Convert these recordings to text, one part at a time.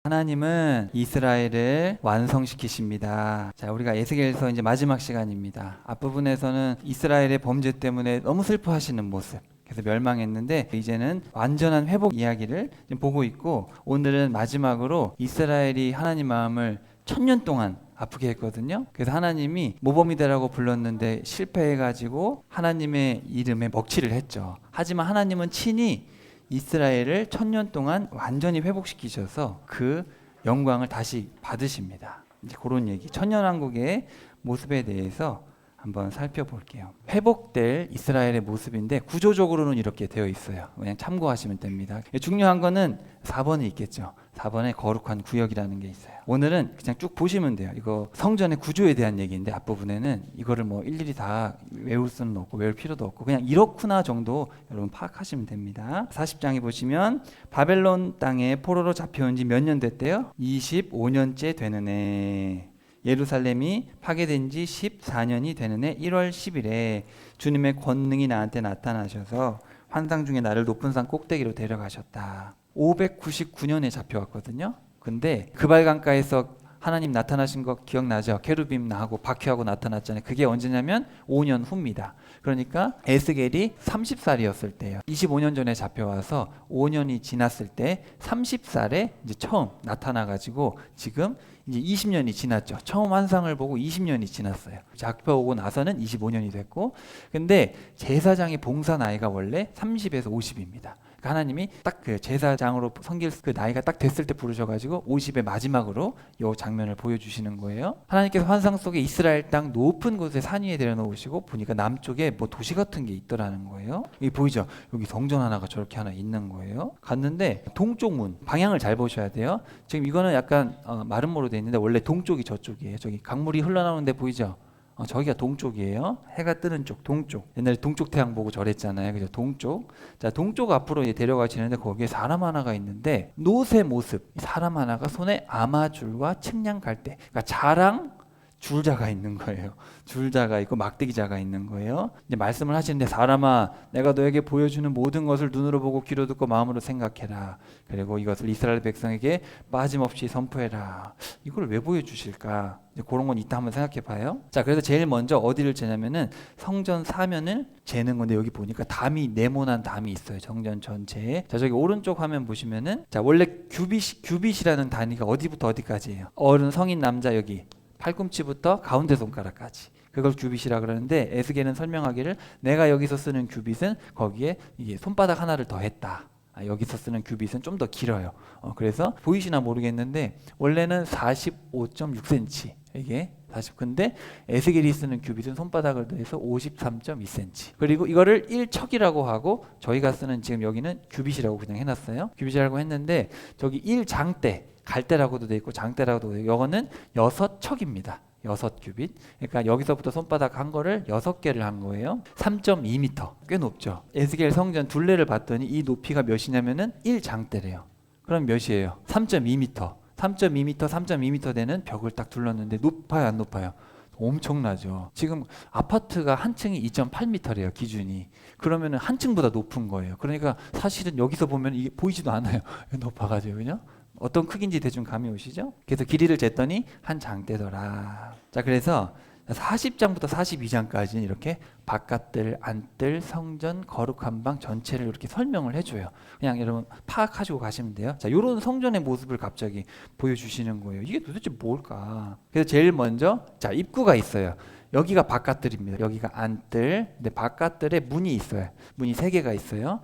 하나님은 이스라엘을 완성시키십니다. 자, 우리가 에스겔서 이제 마지막 시간입니다. 앞부분에서는 이스라엘의 범죄 때문에 너무 슬퍼하시는 모습. 그래서 멸망했는데 이제는 완전한 회복 이야기를 지금 보고 있고, 오늘은 마지막으로 이스라엘이 하나님 마음을 1000년 동안 아프게 했거든요. 그래서 하나님이 모범이다라고 불렀는데 실패해가지고 하나님의 이름에 먹칠을 했죠. 하지만 하나님은 친히 이스라엘을 1000년 동안 완전히 회복시키셔서 그 영광을 다시 받으십니다. 이제 그런 얘기, 천년왕국의 모습에 대해서 한번 살펴볼게요. 회복될 이스라엘의 모습인데 구조적으로는 이렇게 되어 있어요. 그냥 참고하시면 됩니다. 중요한 거는 4번에 있겠죠. 4번에 거룩한 구역이라는 게 있어요. 오늘은 그냥 쭉 보시면 돼요. 이거 성전의 구조에 대한 얘기인데 앞부분에는 이거를 뭐 일일이 다 외울 수는 없고 외울 필요도 없고 그냥 이렇구나 정도 여러분 파악하시면 됩니다. 40장에 보시면 바벨론 땅에 포로로 잡혀온 지 몇 년 됐대요? 25년째 되는 해. 예루살렘이 파괴된 지 14년이 되는 해 1월 10일에 주님의 권능이 나한테 나타나셔서 환상 중에 나를 높은 산 꼭대기로 데려가셨다. 599년에 잡혀왔거든요. 근데 그발강가에서 하나님 나타나신 거 기억나죠? 케루빔 나하고 박해하고 나타났잖아요. 그게 언제냐면 5년 후입니다. 그러니까 에스겔이 30살이었을 때예요. 25년 전에 잡혀와서 5년이 지났을 때 30살에 이제 처음 나타나가지고 지금 이제 20년이 지났죠. 처음 환상을 보고 20년이 지났어요. 잡혀오고 나서는 25년이 됐고, 근데 제사장의 봉사 나이가 원래 30에서 50입니다. 하나님이 딱 그 제사장으로 섬길 그 나이가 딱 됐을 때 부르셔가지고 50의 마지막으로 이 장면을 보여주시는 거예요. 하나님께서 환상 속에 이스라엘 땅 높은 곳에 산 위에 내려놓으시고 보니까 남쪽에 뭐 도시 같은 게 있더라는 거예요. 여기 보이죠? 여기 성전 하나가 저렇게 하나 있는 거예요. 갔는데 동쪽 문 방향을 잘 보셔야 돼요. 지금 이거는 약간 마름모로 돼 있는데 원래 동쪽이 저쪽이에요. 저기 강물이 흘러나오는데 보이죠? 저기가 동쪽이에요. 해가 뜨는 쪽, 동쪽. 옛날에 동쪽 태양 보고 절했잖아요. 그죠? 동쪽. 자, 동쪽 앞으로 데려가시는데 거기에 사람 하나가 있는데 노새 모습. 사람 하나가 손에 아마줄과 측량 갈대. 그러니까 자랑 줄자가 있는 거예요. 줄자가 있고 막대기자가 있는 거예요. 이제 말씀을 하시는데 사람아, 내가 너에게 보여주는 모든 것을 눈으로 보고 귀로 듣고 마음으로 생각해라. 그리고 이것을 이스라엘 백성에게 빠짐없이 선포해라. 이걸 왜 보여주실까? 이제 그런 건 이따 한번 생각해 봐요. 자, 그래서 제일 먼저 어디를 재냐면은 성전 사면을 재는 건데 여기 보니까 담이 네모난 담이 있어요. 성전 전체에. 자, 저기 오른쪽 화면 보시면은 자, 원래 규빗이라는 단위가 어디부터 어디까지예요? 어른 성인 남자 여기 팔꿈치부터 가운데 손가락까지. 그걸 규빗이라 그러는데 에스겔은 설명하기를 내가 여기서 쓰는 규빗은 거기에 이게 손바닥 하나를 더 했다. 여기서 쓰는 규빗은 좀 더 길어요. 그래서 보이시나 모르겠는데 원래는 45.6cm 이게 40. 근데 에스겔이 쓰는 규빗은 손바닥을 더해서 53.2cm. 그리고 이거를 1척이라고 하고 저희가 쓰는 지금 여기는 규빗이라고 그냥 해놨어요. 규빗이라고 했는데 저기 1장대 갈대라고도 돼 있고 장대라고도 돼 있고 이거는 6척입니다. 6규빗. 그러니까 여기서부터 손바닥 한 거를 6개를 한 거예요. 3.2m. 꽤 높죠. 에스겔 성전 둘레를 봤더니 이 높이가 몇이냐면은 1장대래요. 그럼 몇이에요? 3.2m. 3.2m, 3.2m 되는 벽을 딱 둘렀는데 높아요, 안 높아요? 엄청나죠. 지금 아파트가 한 층이 2.8m래요, 기준이. 그러면은 한 층보다 높은 거예요. 그러니까 사실은 여기서 보면 이게 보이지도 않아요. 높아가지고, 그죠? 어떤 크기인지 대충 감이 오시죠? 그래서 길이를 쟀더니 한 장대더라. 자, 그래서 40장부터 42장까지는 이렇게 바깥들, 안뜰, 성전, 거룩한 방 전체를 이렇게 설명을 해줘요. 그냥 여러분 파악하시고 가시면 돼요. 자, 요런 성전의 모습을 갑자기 보여주시는 거예요. 이게 도대체 뭘까? 그래서 제일 먼저 자, 입구가 있어요. 여기가 바깥뜰입니다. 여기가 안뜰. 근데 바깥뜰에 문이 있어요. 문이 3개가 있어요.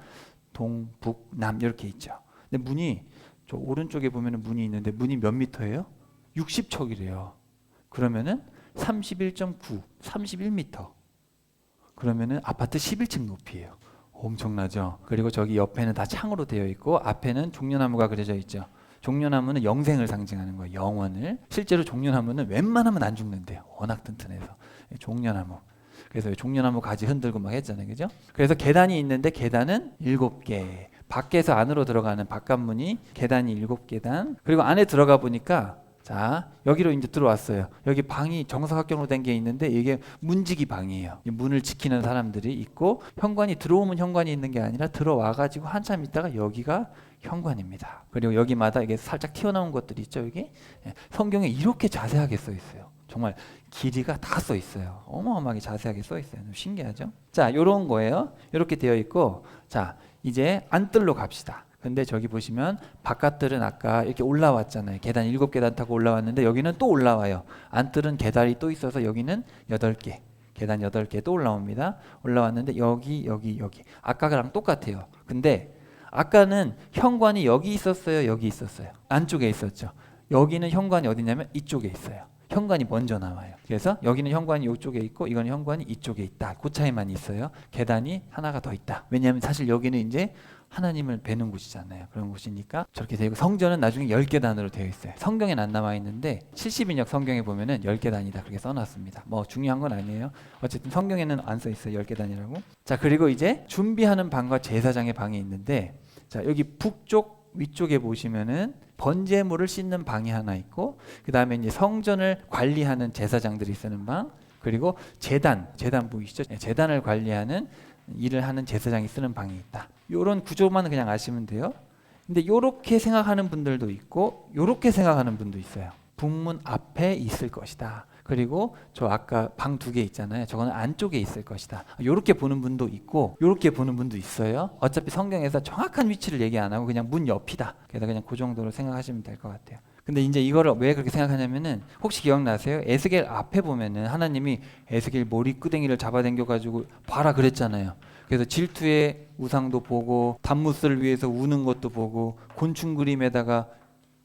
동, 북, 남 이렇게 있죠. 근데 문이 저 오른쪽에 보면은 문이 있는데 문이 몇 미터예요? 60척이래요. 그러면은 31.9, 31m. 그러면은 아파트 11층 높이에요. 엄청나죠? 그리고 저기 옆에는 다 창으로 되어 있고 앞에는 종려나무가 그려져 있죠. 종려나무는 영생을 상징하는 거예요. 영원을. 실제로 종려나무는 웬만하면 안 죽는데요. 워낙 튼튼해서. 종려나무. 그래서 종려나무 가지 흔들고 막 했잖아요. 그죠? 그래서 계단이 있는데 계단은 7개. 밖에서 안으로 들어가는 바깥문이 계단이 7계단. 그리고 안에 들어가 보니까 자, 여기로 이제 들어왔어요. 여기 방이 정사각형으로 된 게 있는데 이게 문지기 방이에요. 문을 지키는 사람들이 있고 현관이 들어오면 현관이 있는 게 아니라 들어와 가지고 한참 있다가 여기가 현관입니다. 그리고 여기마다 이게 살짝 튀어나온 것들이 있죠. 여기 성경에 이렇게 자세하게 써 있어요. 정말 길이가 다 써 있어요. 어마어마하게 자세하게 써 있어요. 신기하죠? 자, 요런 거예요. 이렇게 되어 있고, 자, 이제 안뜰로 갑시다. 근데 저기 보시면 바깥들은 아까 이렇게 올라왔잖아요. 계단 7계단 타고 올라왔는데 여기는 또 올라와요. 안뜰은 계단이 또 있어서 여기는 8개. 계단 8개 또 올라옵니다. 올라왔는데 여기 아까랑 똑같아요. 근데 아까는 현관이 여기 있었어요, 여기 있었어요. 안쪽에 있었죠. 여기는 현관이 어디냐면 이쪽에 있어요. 현관이 먼저 나와요. 그래서 여기는 현관이 이쪽에 있고 이건 현관이 이쪽에 있다. 그 차이만 있어요. 계단이 하나가 더 있다. 왜냐하면 사실 여기는 이제 하나님을 뵈는 곳이잖아요. 그런 곳이니까 저렇게 되고, 성전은 나중에 10계단으로 되어 있어요. 성경에는 안 남아 있는데 70인역 성경에 보면은 10계단이다 그렇게 써놨습니다. 뭐 중요한 건 아니에요. 어쨌든 성경에는 안 써 있어요. 10계단이라고. 자, 그리고 이제 준비하는 방과 제사장의 방이 있는데, 자, 여기 북쪽 위쪽에 보시면은 번제물을 씻는 방이 하나 있고, 그 다음에 이제 성전을 관리하는 제사장들이 쓰는 방, 그리고 제단 보이시죠? 제단을 관리하는 일을 하는 제사장이 쓰는 방이 있다. 이런 구조만 그냥 아시면 돼요. 근데 이렇게 생각하는 분들도 있고 이렇게 생각하는 분도 있어요. 북문 앞에 있을 것이다. 그리고 저 아까 방 2개 있잖아요. 저거는 안쪽에 있을 것이다. 이렇게 보는 분도 있고 이렇게 보는 분도 있어요. 어차피 성경에서 정확한 위치를 얘기 안 하고 그냥 문 옆이다. 그래서 그냥 그 정도로 생각하시면 될 것 같아요. 근데 이제 이거를 왜 그렇게 생각하냐면은, 혹시 기억나세요? 에스겔 앞에 보면은 하나님이 에스겔 머리 끄댕이를 잡아당겨 가지고 봐라 그랬잖아요. 그래서 질투의 우상도 보고 단무스를 위해서 우는 것도 보고 곤충 그림에다가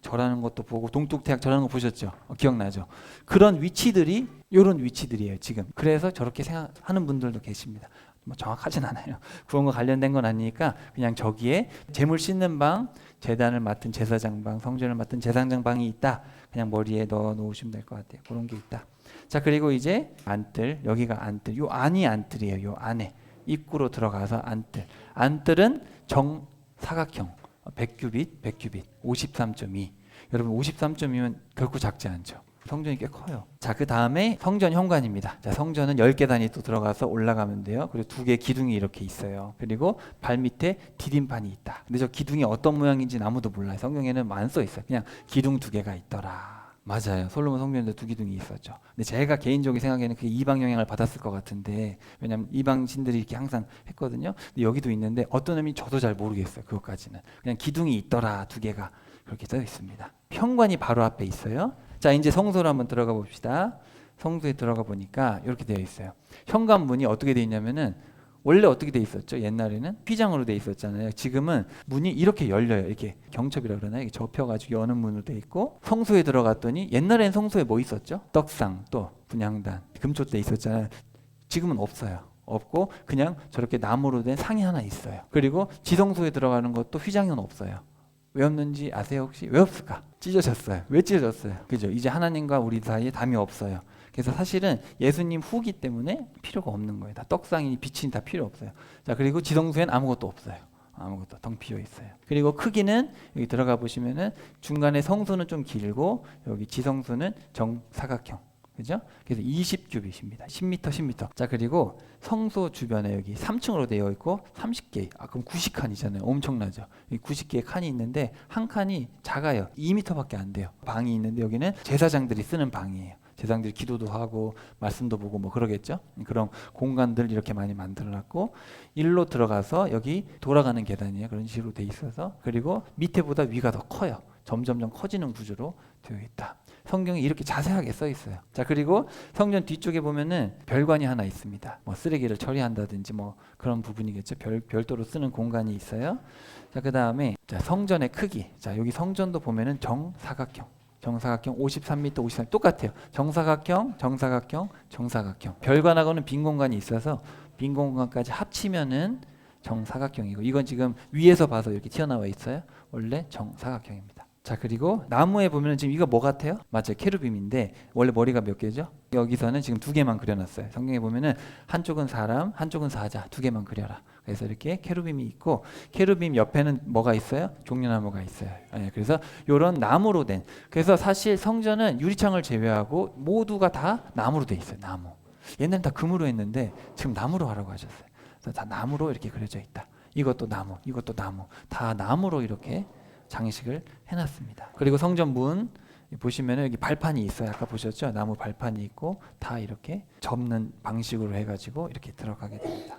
절하는 것도 보고 동tuk태약 절하는 거 보셨죠? 기억나죠? 그런 위치들이 이런 위치들이에요 지금. 그래서 저렇게 생각하는 분들도 계십니다. 뭐 정확하진 않아요. 그런 거 관련된 건 아니니까 그냥 저기에 제물 씻는 방, 제단을 맡은 제사장 방, 성전을 맡은 제사장 방이 있다. 그냥 머리에 넣어 놓으시면 될 것 같아요. 그런 게 있다. 자, 그리고 이제 안뜰, 여기가 안뜰. 요 안이 안뜰이에요. 요 안에 입구로 들어가서 안뜰. 안뜰은 정사각형 100규빗, 53.2. 여러분 53.2면 결코 작지 않죠. 성전이 꽤 커요. 자, 그 다음에 성전 현관입니다. 자, 성전은 10계단이 또 들어가서 올라가면 돼요. 그리고 2개의 기둥이 이렇게 있어요. 그리고 발 밑에 디딤판이 있다. 근데 저 기둥이 어떤 모양인지는 아무도 몰라요. 성경에는 안 써 있어요. 그냥 기둥 2개가 있더라. 맞아요. 솔로몬 성전에도 2기둥이 있었죠. 근데 제가 개인적인 생각에는 그게 이방 영향을 받았을 것 같은데, 왜냐면 이방 신들이 이렇게 항상 했거든요. 근데 여기도 있는데 어떤 의미 저도 잘 모르겠어요. 그것까지는. 그냥 기둥이 있더라 2개가 그렇게 써 있습니다. 현관이 바로 앞에 있어요. 자, 이제 성소로 한번 들어가 봅시다. 성소에 들어가 보니까 이렇게 되어 있어요. 현관문이 어떻게 되어 있냐면은, 원래 어떻게 되어 있었죠? 옛날에는 휘장으로 되어 있었잖아요. 지금은 문이 이렇게 열려요. 이렇게 경첩이라 그러나요? 이렇게 접혀가지고 여는 문으로 되어 있고, 성소에 들어갔더니 옛날에는 성소에 뭐 있었죠? 떡상, 또 분향단, 금촛대 있었잖아요. 지금은 없어요. 없고 그냥 저렇게 나무로 된 상이 하나 있어요. 그리고 지성소에 들어가는 것도 휘장은 없어요. 왜 없는지 아세요 혹시? 왜 없을까? 찢어졌어요. 왜 찢어졌어요? 그죠? 이제 하나님과 우리 사이에 담이 없어요. 그래서 사실은 예수님 후기 때문에 필요가 없는 거예요. 다 떡상이니 빛이 다 필요 없어요. 자, 그리고 지성소에는 아무것도 없어요. 아무것도 덩 비어 있어요. 그리고 크기는 여기 들어가 보시면은 중간에 성소는 좀 길고 여기 지성소는 정사각형. 그죠? 그래서 20규빗입니다. 10m, 10m. 자, 그리고 성소 주변에 여기 3층으로 되어 있고 30개. 그럼 90칸이잖아요. 엄청나죠? 90개의 칸이 있는데 한 칸이 작아요. 2m밖에 안 돼요. 방이 있는데 여기는 제사장들이 쓰는 방이에요. 제사장들이 기도도 하고 말씀도 보고 뭐 그러겠죠? 그런 공간들 이렇게 많이 만들어놨고, 일로 들어가서 여기 돌아가는 계단이에요. 그런 식으로 돼 있어서, 그리고 밑에보다 위가 더 커요. 점점점 커지는 구조로 되어 있다. 성경이 이렇게 자세하게 써 있어요. 자, 그리고 성전 뒤쪽에 보면은 별관이 하나 있습니다. 뭐 쓰레기를 처리한다든지 뭐 그런 부분이겠죠. 별도로 쓰는 공간이 있어요. 자, 그 다음에 자, 성전의 크기. 자, 여기 성전도 보면은 정사각형 53m, 53 똑같아요. 정사각형, 정사각형, 정사각형. 별관하고는 빈 공간이 있어서 빈 공간까지 합치면은 정사각형이고, 이건 지금 위에서 봐서 이렇게 튀어나와 있어요. 원래 정사각형입니다. 자, 그리고 나무에 보면은 지금 이거 뭐 같아요? 맞아요. 케루빔인데 원래 머리가 몇 개죠? 여기서는 지금 2개만 그려놨어요. 성경에 보면은 한쪽은 사람, 한쪽은 사자, 2개만 그려라. 그래서 이렇게 케루빔이 있고, 케루빔 옆에는 뭐가 있어요? 종려나무가 있어요. 네, 그래서 이런 나무로 된. 그래서 사실 성전은 유리창을 제외하고 모두가 다 나무로 돼 있어요. 나무. 옛날엔 다 금으로 했는데 지금 나무로 하라고 하셨어요. 그래서 다 나무로 이렇게 그려져 있다. 이것도 나무, 이것도 나무, 다 나무로 이렇게 장식을 해놨습니다. 그리고 성전 문 보시면은 여기 발판이 있어요. 아까 보셨죠? 나무 발판이 있고 다 이렇게 접는 방식으로 해가지고 이렇게 들어가게 됩니다.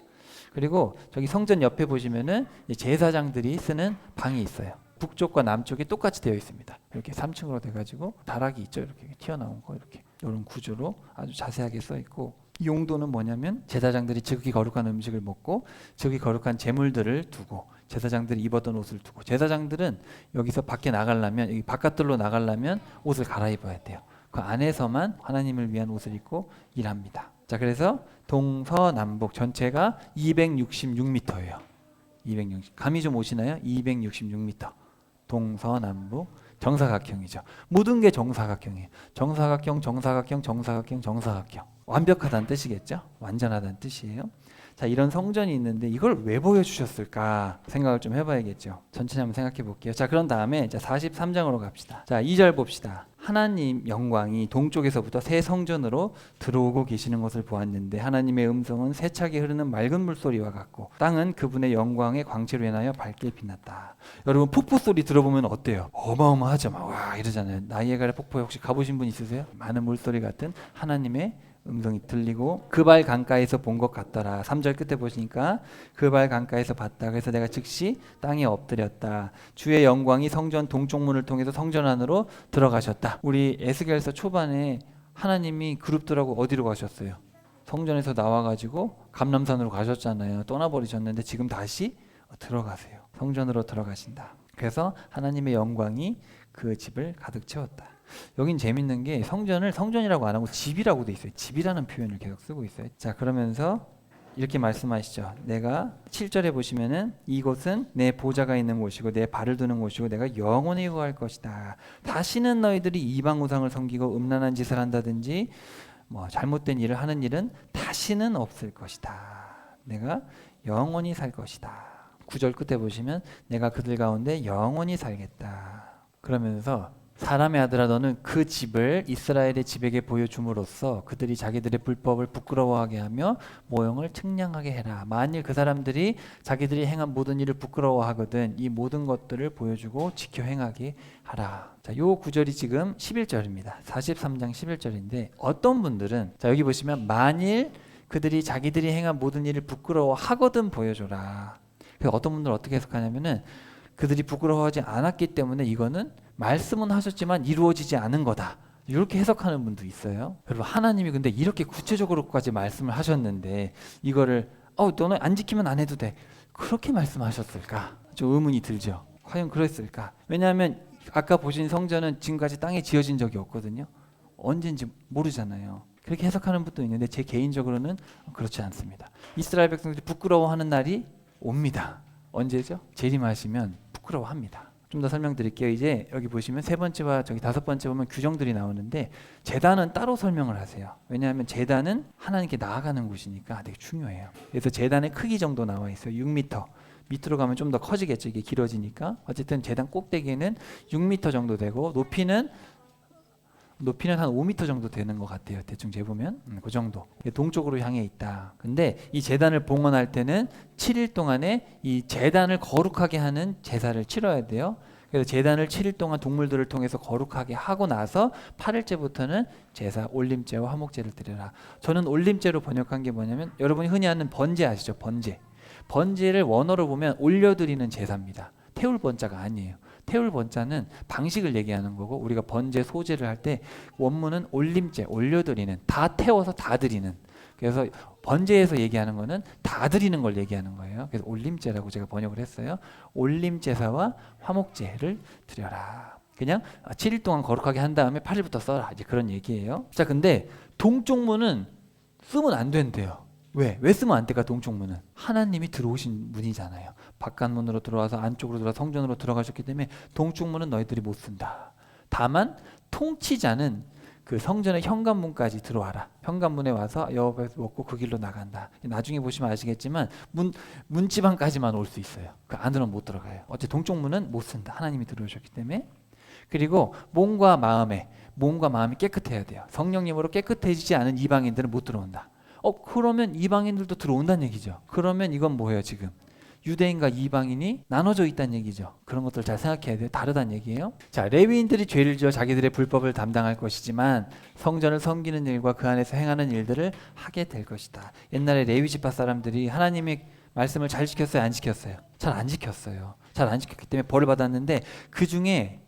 그리고 저기 성전 옆에 보시면은 제사장들이 쓰는 방이 있어요. 북쪽과 남쪽이 똑같이 되어 있습니다. 이렇게 3층으로 돼가지고 다락이 있죠. 이렇게 튀어나온 거 이렇게 이런 구조로 아주 자세하게 써 있고, 이 용도는 뭐냐면 제사장들이 지극히 거룩한 음식을 먹고 지극히 거룩한 제물들을 두고 제사장들이 입었던 옷을 두고, 제사장들은 여기서 밖에 나가려면, 여기 바깥들로 나가려면 옷을 갈아입어야 돼요. 그 안에서만 하나님을 위한 옷을 입고 일합니다. 자, 그래서 동서남북 전체가 266m예요. 260. 감이 좀 오시나요? 266m. 동서남북 정사각형이죠. 모든 게 정사각형이에요. 정사각형, 정사각형, 정사각형, 정사각형. 완벽하다는 뜻이겠죠? 완전하다는 뜻이에요. 자, 이런 성전이 있는데 이걸 왜 보여주셨을까 생각을 좀 해봐야겠죠. 천천히 한번 생각해 볼게요. 자, 그런 다음에 43장으로 갑시다. 자, 2절 봅시다. 하나님 영광이 동쪽에서부터 새 성전으로 들어오고 계시는 것을 보았는데 하나님의 음성은 세차게 흐르는 맑은 물소리와 같고 땅은 그분의 영광의 광채로 인하여 밝게 빛났다. 여러분, 폭포 소리 들어보면 어때요? 어마어마하죠. 막 와 이러잖아요. 나이아가라 폭포에 혹시 가보신 분 있으세요? 많은 물소리 같은 하나님의 음성이 들리고 그발 강가에서 본 것 같더라. 3절 끝에 보시니까 그발 강가에서 봤다. 그래서 내가 즉시 땅에 엎드렸다. 주의 영광이 성전 동쪽 문을 통해서 성전 안으로 들어가셨다. 우리 에스겔서 초반에 하나님이 그룹들하고 어디로 가셨어요? 성전에서 나와가지고 감람산으로 가셨잖아요. 떠나버리셨는데 지금 다시 들어가세요. 성전으로 들어가신다. 그래서 하나님의 영광이 그 집을 가득 채웠다. 여긴 재밌는 게 성전을 성전이라고 안 하고 집이라고 돼 있어요. 집이라는 표현을 계속 쓰고 있어요. 자, 그러면서 이렇게 말씀하시죠. 내가 7절에 보시면은 이곳은 내 보좌가 있는 곳이고 내 발을 두는 곳이고 내가 영원히 구할 것이다. 다시는 너희들이 이방 우상을 섬기고 음란한 짓을 한다든지 뭐 잘못된 일을 하는 일은 다시는 없을 것이다. 내가 영원히 살 것이다. 9절 끝에 보시면 내가 그들 가운데 영원히 살겠다. 그러면서 사람의 아들아, 너는 그 집을 이스라엘의 집에게 보여줌으로써 그들이 자기들의 불법을 부끄러워하게 하며 모형을 측량하게 해라. 만일 그 사람들이 자기들이 행한 모든 일을 부끄러워하거든 이 모든 것들을 보여주고 지켜 행하게 하라. 자, 요 구절이 지금 11절입니다. 43장 11절인데 어떤 분들은 자, 여기 보시면 만일 그들이 자기들이 행한 모든 일을 부끄러워하거든 보여줘라. 그래서 어떤 분들은 어떻게 해석하냐면은 그들이 부끄러워하지 않았기 때문에 이거는 말씀은 하셨지만 이루어지지 않은 거다. 이렇게 해석하는 분도 있어요. 여러분, 하나님이 근데 이렇게 구체적으로까지 말씀을 하셨는데 이거를 너는 안 지키면 안 해도 돼. 그렇게 말씀하셨을까? 좀 의문이 들죠. 과연 그랬을까? 왜냐하면 아까 보신 성전은 지금까지 땅에 지어진 적이 없거든요. 언젠지 모르잖아요. 그렇게 해석하는 분도 있는데 제 개인적으로는 그렇지 않습니다. 이스라엘 백성들이 부끄러워하는 날이 옵니다. 언제죠? 재림하시면 부끄러워합니다. 좀 더 설명드릴게요. 이제 여기 보시면 세 번째와 저기 다섯 번째 보면 규정들이 나오는데 제단은 따로 설명을 하세요. 왜냐하면 제단은 하나님께 나아가는 곳이니까 되게 중요해요. 그래서 제단의 크기 정도 나와 있어요. 6m. 밑으로 가면 좀 더 커지겠죠. 이게 길어지니까. 어쨌든 제단 꼭대기는 6m 정도 되고 높이는 한 5m 정도 되는 것 같아요. 대충 재보면 그 정도. 동쪽으로 향해 있다. 근데 이 제단을 봉헌할 때는 7일 동안에 이 제단을 거룩하게 하는 제사를 치러야 돼요. 그래서 제단을 7일 동안 동물들을 통해서 거룩하게 하고 나서 8일째부터는 제사, 올림제와 화목제를 드려라. 저는 올림제로 번역한 게 뭐냐면 여러분이 흔히 아는 번제 아시죠? 번제. 번제를 원어로 보면 올려드리는 제사입니다. 태울 번자가 아니에요. 태울 번자는 방식을 얘기하는 거고 우리가 번제 소제를 할 때 원문은 올림제, 올려드리는, 다 태워서 다 드리는. 그래서 번제에서 얘기하는 거는 다 드리는 걸 얘기하는 거예요. 그래서 올림제라고 제가 번역을 했어요. 올림제사와 화목제를 드려라. 그냥 7일 동안 거룩하게 한 다음에 8일부터 써라. 이제 그런 얘기예요. 자, 근데 동쪽 문은 쓰면 안 된대요. 왜 쓰면 안 될까? 동쪽 문은 하나님이 들어오신 문이잖아요. 바깥 문으로 들어와서 안쪽으로 들어와 성전으로 들어가셨기 때문에 동쪽 문은 너희들이 못 쓴다. 다만 통치자는 그 성전의 현관문까지 들어와라. 현관문에 와서 여호와께서 먹고 그 길로 나간다. 나중에 보시면 아시겠지만 문지방까지만 올 수 있어요. 그 안으로는 못 들어가요. 어째 동쪽 문은 못 쓴다. 하나님이 들어오셨기 때문에. 그리고 몸과 마음이 깨끗해야 돼요. 성령님으로 깨끗해지지 않은 이방인들은 못 들어온다. 그러면 이방인들도 들어온다는 얘기죠. 그러면 이건 뭐예요? 지금 유대인과 이방인이 나눠져 있다는 얘기죠. 그런 것들 잘 생각해야 돼요. 다르다는 얘기예요. 자, 레위인들이 죄를 지어 자기들의 불법을 담당할 것이지만 성전을 섬기는 일과 그 안에서 행하는 일들을 하게 될 것이다. 옛날에 레위 지파 사람들이 하나님의 말씀을 잘 지켰어요, 안 지켰어요? 잘 안 지켰어요. 잘 안 지켰기 때문에 벌을 받았는데 그 중에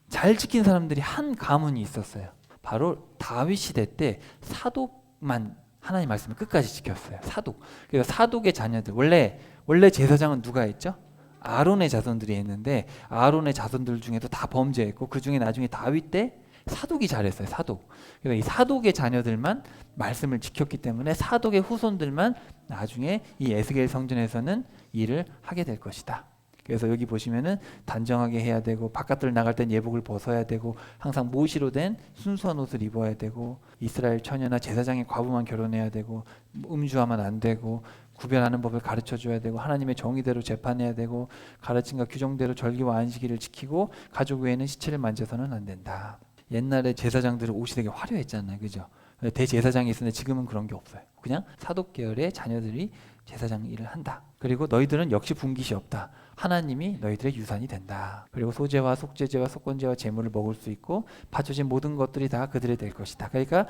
잘 지킨 사람들이 한 가문이 있었어요. 바로 다윗 시대 때 사독만 하나님 말씀을 끝까지 지켰어요. 사독. 그래서 사독의 자녀들, 원래 제사장은 누가 했죠? 아론의 자손들이 했는데 아론의 자손들 중에도 다 범죄했고 그 중에 나중에 다윗 때 사독이 잘했어요. 사독. 그래서 이 사독의 자녀들만 말씀을 지켰기 때문에 사독의 후손들만 나중에 이 에스겔 성전에서는 일을 하게 될 것이다. 그래서 여기 보시면은 단정하게 해야 되고 바깥을 나갈 땐 예복을 벗어야 되고 항상 모시로 된 순수한 옷을 입어야 되고 이스라엘 처녀나 제사장의 과부만 결혼해야 되고 음주하면 안 되고 구별하는 법을 가르쳐 줘야 되고 하나님의 정의대로 재판해야 되고 가르침과 규정대로 절기와 안식일을 지키고 가족 외에는 시체를 만져서는 안 된다. 옛날에 제사장들은 옷이 되게 화려했잖아요. 그죠? 대제사장이 있었는데 지금은 그런 게 없어요. 그냥 사독 계열의 자녀들이 제사장 일을 한다. 그리고 너희들은 역시 분깃이 없다. 하나님이 너희들의 유산이 된다. 그리고 소제와 속죄제와 속건제와 제물을 먹을 수 있고 바쳐진 모든 것들이 다 그들의 될 것이다. 그러니까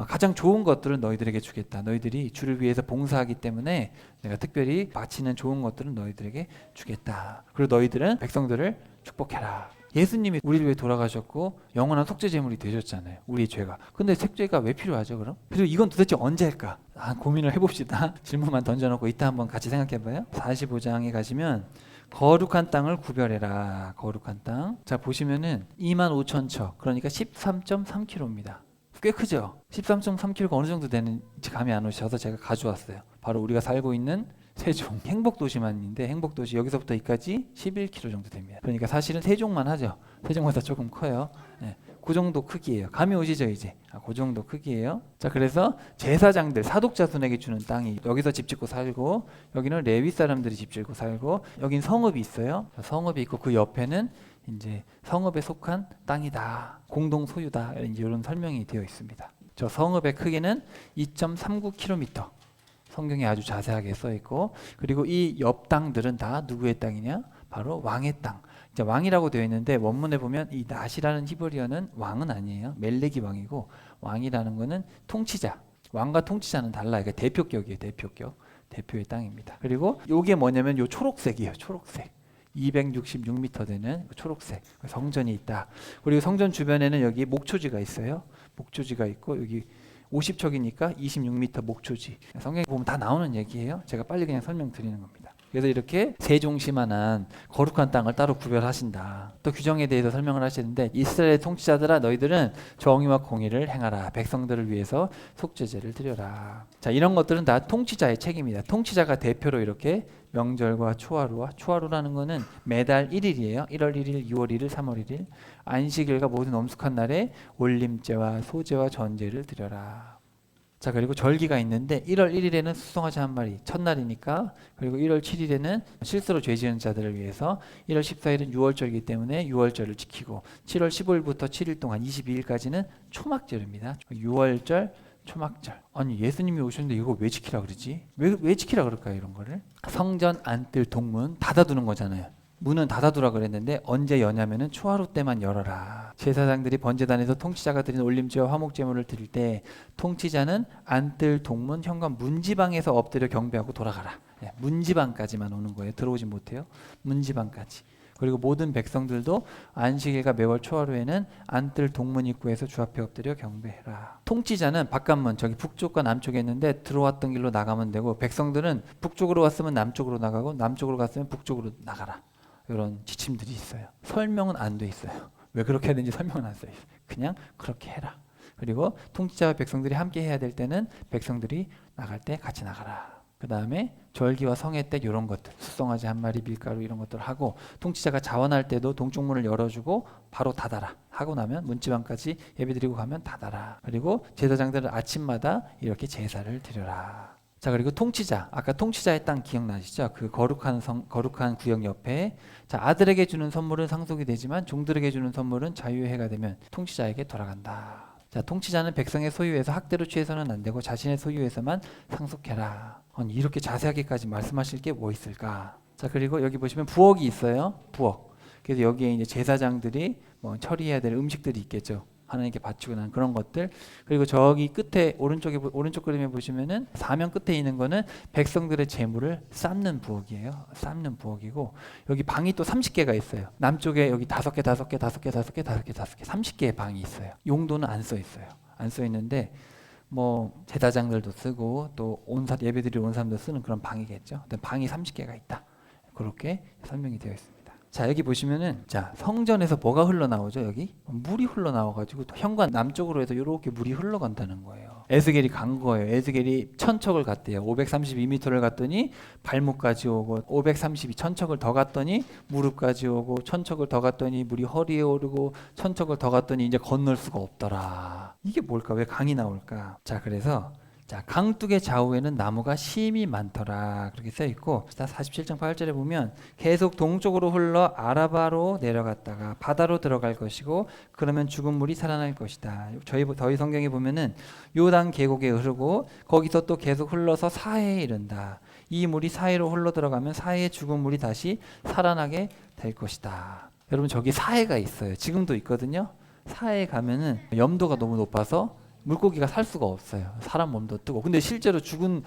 가장 좋은 것들은 너희들에게 주겠다. 너희들이 주를 위해서 봉사하기 때문에 내가 특별히 바치는 좋은 것들은 너희들에게 주겠다. 그리고 너희들은 백성들을 축복해라. 예수님이 우리를 위해 돌아가셨고 영원한 속죄 제물이 되셨잖아요. 우리의 죄가. 근데 속죄가 왜 필요하죠, 그럼? 그리고 이건 도대체 언제 할까? 고민을 해봅시다. 질문만 던져놓고 이따 한번 같이 생각해봐요. 45장에 가시면 거룩한 땅을 구별해라. 거룩한 땅. 자, 보시면은 25,000척. 그러니까 13.3km입니다. 꽤 크죠? 13.3km가 어느 정도 되는지 감이 안 오셔서 제가 가져왔어요. 바로 우리가 살고 있는 세종, 행복도시만인데 행복도시 여기서부터 여기까지 11km 정도 됩니다. 그러니까 사실은 세종만 하죠. 세종보다 조금 커요. 네, 그 정도 크기예요. 감이 오시죠 이제? 그 정도 크기예요. 자, 그래서 제사장들, 사독자손에게 주는 땅이 여기서 집 짓고 살고 여기는 레위 사람들이 집 짓고 살고 여긴 성읍이 있어요. 성읍이 있고 그 옆에는 이제 성읍에 속한 땅이다. 공동 소유다. 이런 설명이 되어 있습니다. 저 성읍의 크기는 2.39km. 성경에 아주 자세하게 써 있고 그리고 이 옆 땅들은 다 누구의 땅이냐? 바로 왕의 땅. 이제 왕이라고 되어 있는데 원문에 보면 이 낫이라는 히브리어는 왕은 아니에요. 멜렉이 왕이고 왕이라는 거는 통치자. 왕과 통치자는 달라요. 그러니까 대표격이에요. 대표격. 대표의 땅입니다. 그리고 이게 뭐냐면 요 초록색이에요. 초록색. 266m 되는 초록색 성전이 있다. 그리고 성전 주변에는 여기 목초지가 있어요. 목초지가 있고 여기 50척이니까 26m 목초지. 성경에 보면 다 나오는 얘기예요. 제가 빨리 그냥 설명드리는 겁니다. 그래서 이렇게 세종시만한 거룩한 땅을 따로 구별하신다. 또 규정에 대해서 설명을 하시는데 이스라엘 통치자들아 너희들은 정의와 공의를 행하라. 백성들을 위해서 속죄제를 드려라. 자, 이런 것들은 다 통치자의 책임이다. 통치자가 대표로 이렇게 명절과 초하루라는 거는 매달 1일이에요. 1월 1일, 6월 1일, 3월 1일 안식일과 모든 엄숙한 날에 올림제와 소제와 전제를 드려라. 자, 그리고 절기가 있는데 1월 1일에는 수송아지 한 마리 첫날이니까 그리고 1월 7일에는 실수로 죄 지은 자들을 위해서 1월 14일은 6월절이기 때문에 6월절을 지키고 7월 15일부터 7일 동안 22일까지는 초막절입니다. 6월절 초막절. 아니 예수님이 오셨는데 이거 왜 지키라 그러지? 왜 지키라 그럴까요? 이런 거를 성전 안뜰 동문 닫아두는 거잖아요. 문은 닫아두라 그랬는데 언제 여냐면은 초하루 때만 열어라. 제사장들이 번제단에서 통치자가 드린 올림제와 화목제물을 드릴 때 통치자는 안뜰 동문 현관 문지방에서 엎드려 경배하고 돌아가라. 네, 문지방까지만 오는 거예요. 들어오지 못해요. 문지방까지. 그리고 모든 백성들도 안식일과 매월 초하루에는 안뜰 동문 입구에서 주 앞에 엎드려 경배해라. 통치자는 바깥문 저기 북쪽과 남쪽에 있는데 들어왔던 길로 나가면 되고 백성들은 북쪽으로 왔으면 남쪽으로 나가고 남쪽으로 갔으면 북쪽으로 나가라. 이런 지침들이 있어요. 설명은 안 돼 있어요. 왜 그렇게 해야 되는지 설명은 안 써 있어요. 그냥 그렇게 해라. 그리고 통치자와 백성들이 함께 해야 될 때는 백성들이 나갈 때 같이 나가라. 그 다음에 절기와 성회 때 이런 것들 수송아지 한 마리 밀가루 이런 것들 하고 통치자가 자원할 때도 동쪽 문을 열어주고 바로 닫아라 하고 나면 문지방까지 예배드리고 가면 닫아라. 그리고 제사장들은 아침마다 이렇게 제사를 드려라. 자, 그리고 통치자, 아까 통치자의 땅 기억나시죠? 그 거룩한 구역 옆에 자, 아들에게 주는 선물은 상속이 되지만 종들에게 주는 선물은 자유의 해가 되면 통치자에게 돌아간다. 자, 통치자는 백성의 소유에서 학대로 취해서는 안 되고 자신의 소유에서만 상속해라. 아니, 이렇게 자세하게까지 말씀하실 게 뭐 있을까? 자, 그리고 여기 보시면 부엌이 있어요. 부엌. 그래서 여기에 이제 제사장들이 뭐 처리해야 될 음식들이 있겠죠. 하나님께 바치고 난 그런 것들. 그리고 저기 끝에 오른쪽 그림에 보시면은 사면 끝에 있는 거는 백성들의 재물을 삶는 부엌이에요. 삶는 부엌이고, 여기 방이 또 30개가 있어요. 남쪽에 여기 5개 30개의 방이 있어요. 용도는 안 써 있어요. 안 써 있는데 뭐 제사장들도 쓰고 또 예배드리러 온 사람도 쓰는 그런 방이겠죠. 방이 30개가 있다. 그렇게 설명이 되어 있습니다. 자, 여기 보시면은, 자, 성전에서 뭐가 흘러나오죠? 여기 물이 흘러나와가지고 현관 남쪽으로 해서 이렇게 물이 흘러간다는 거예요. 에스겔이 간 거예요. 에스겔이 천척을 갔대요. 532m를 갔더니 발목까지 오고, 532 천척을 더 갔더니 무릎까지 오고, 천척을 더 갔더니 물이 허리에 오르고, 천척을 더 갔더니 이제 건널 수가 없더라. 이게 뭘까? 왜 강이 나올까? 자, 그래서 자, 강둑의 좌우에는 나무가 심이 많더라. 그렇게 써 있고, 47장 8절에 보면 계속 동쪽으로 흘러 아라바로 내려갔다가 바다로 들어갈 것이고, 그러면 죽은 물이 살아날 것이다. 저희 성경에 보면은 요단 계곡에 흐르고 거기서 또 계속 흘러서 사해에 이른다. 이 물이 사해로 흘러 들어가면 사해의 죽은 물이 다시 살아나게 될 것이다. 여러분, 저기 사해가 있어요. 지금도 있거든요. 사해에 가면은 염도가 너무 높아서 물고기가 살 수가 없어요. 사람 몸도 뜨고. 근데 실제로 죽은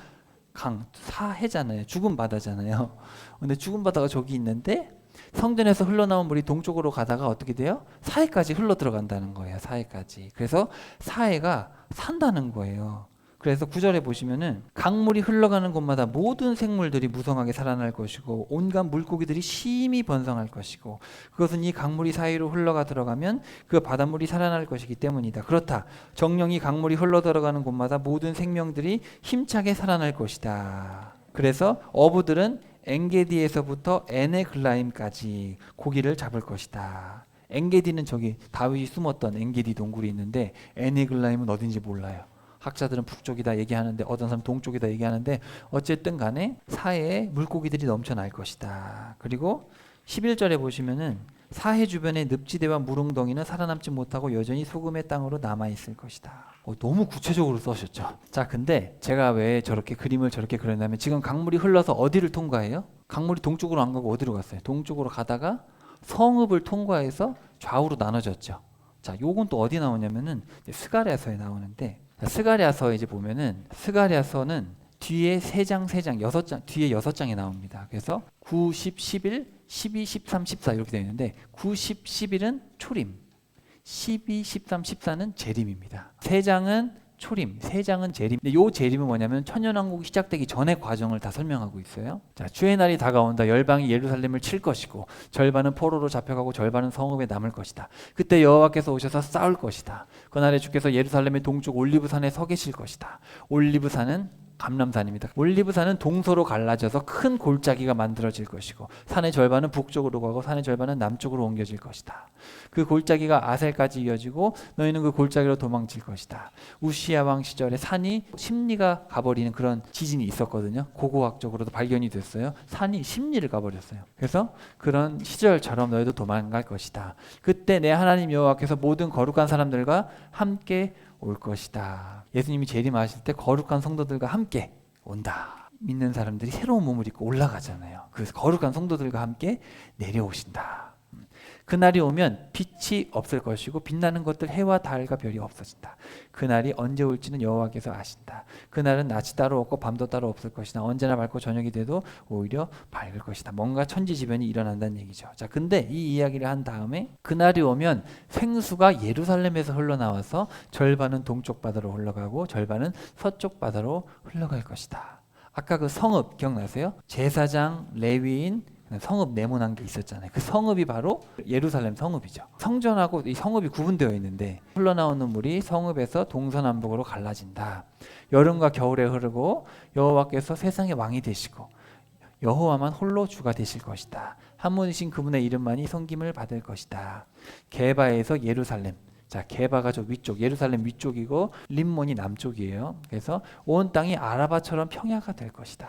강, 사해잖아요. 죽은 바다잖아요. 근데 죽은 바다가 저기 있는데 성전에서 흘러나온 물이 동쪽으로 가다가 어떻게 돼요? 사해까지 흘러 들어간다는 거예요. 사해까지. 그래서 사해가 산다는 거예요. 그래서 9절에 보시면은 강물이 흘러가는 곳마다 모든 생물들이 무성하게 살아날 것이고 온갖 물고기들이 심히 번성할 것이고, 그것은 이 강물이 사이로 흘러가 들어가면 그 바닷물이 살아날 것이기 때문이다. 그렇다. 정령이 강물이 흘러 들어가는 곳마다 모든 생명들이 힘차게 살아날 것이다. 그래서 어부들은 엔게디에서부터 에네글라임까지 고기를 잡을 것이다. 엔게디는 저기 다윗이 숨었던 엔게디 동굴이 있는데, 에네글라임은 어딘지 몰라요. 학자들은 북쪽이다 얘기하는데 어떤 사람은 동쪽이다 얘기하는데, 어쨌든 간에 사해에 물고기들이 넘쳐날 것이다. 그리고 11절에 보시면은 사해 주변의 늪지대와 물웅덩이는 살아남지 못하고 여전히 소금의 땅으로 남아있을 것이다. 너무 구체적으로 써셨죠. 자, 근데 제가 왜 저렇게 그림을 저렇게 그렸냐면, 지금 강물이 흘러서 어디를 통과해요? 강물이 동쪽으로 안 가고 어디로 갔어요? 동쪽으로 가다가 성읍을 통과해서 좌우로 나눠졌죠. 자, 요건 또 어디 나오냐면은 스가랴서에 나오는데, 스가랴서 이제 보면은 스가랴서는 뒤에 3장 뒤에 6장이 나옵니다. 그래서 9, 10, 11, 12, 13, 14 이렇게 되어 있는데, 9, 10, 11은 초림, 12, 13, 14는 재림입니다. 3장은 초림, 3장은 재림. 근데 요 재림은 뭐냐면 천년왕국이 시작되기 전의 과정을 다 설명하고 있어요. 자, 주의 날이 다가온다. 열방이 예루살렘을 칠 것이고 절반은 포로로 잡혀가고 절반은 성읍에 남을 것이다. 그때 여호와께서 오셔서 싸울 것이다. 그날에 주께서 예루살렘의 동쪽 올리브산에 서 계실 것이다. 올리브산은 감람산입니다. 올리브산은 동서로 갈라져서 큰 골짜기가 만들어질 것이고, 산의 절반은 북쪽으로 가고 산의 절반은 남쪽으로 옮겨질 것이다. 그 골짜기가 아셀까지 이어지고 너희는 그 골짜기로 도망칠 것이다. 우시야 왕 시절에 산이 심리가 가버리는 그런 지진이 있었거든요. 고고학적으로도 발견이 됐어요. 산이 심리를 가버렸어요. 그래서 그런 시절처럼 너희도 도망갈 것이다. 그때 내 하나님 여호와께서 모든 거룩한 사람들과 함께 올 것이다. 예수님이 재림하실 때 거룩한 성도들과 함께 온다. 믿는 사람들이 새로운 몸을 입고 올라가잖아요. 그래서 거룩한 성도들과 함께 내려오신다. 그날이 오면 빛이 없을 것이고 빛나는 것들 해와 달과 별이 없어진다. 그날이 언제 올지는 여호와께서 아신다. 그날은 낮이 따로 없고 밤도 따로 없을 것이다. 언제나 밝고 저녁이 돼도 오히려 밝을 것이다. 뭔가 천지지변이 일어난다는 얘기죠. 자, 근데 이 이야기를 한 다음에 그날이 오면 생수가 예루살렘에서 흘러나와서 절반은 동쪽 바다로 흘러가고 절반은 서쪽 바다로 흘러갈 것이다. 아까 그 성읍 기억나세요? 제사장, 레위인, 성읍 네모난 게 있었잖아요. 그 성읍이 바로 예루살렘 성읍이죠. 성전하고 이 성읍이 구분되어 있는데, 흘러나오는 물이 성읍에서 동서남북으로 갈라진다. 여름과 겨울에 흐르고 여호와께서 세상의 왕이 되시고 여호와만 홀로 주가 되실 것이다. 한 분이신 그분의 이름만이 섬김을 받을 것이다. 게바에서 예루살렘. 자, 게바가 저 위쪽, 예루살렘 위쪽이고 림몬이 남쪽이에요. 그래서 온 땅이 아라바처럼 평야가 될 것이다.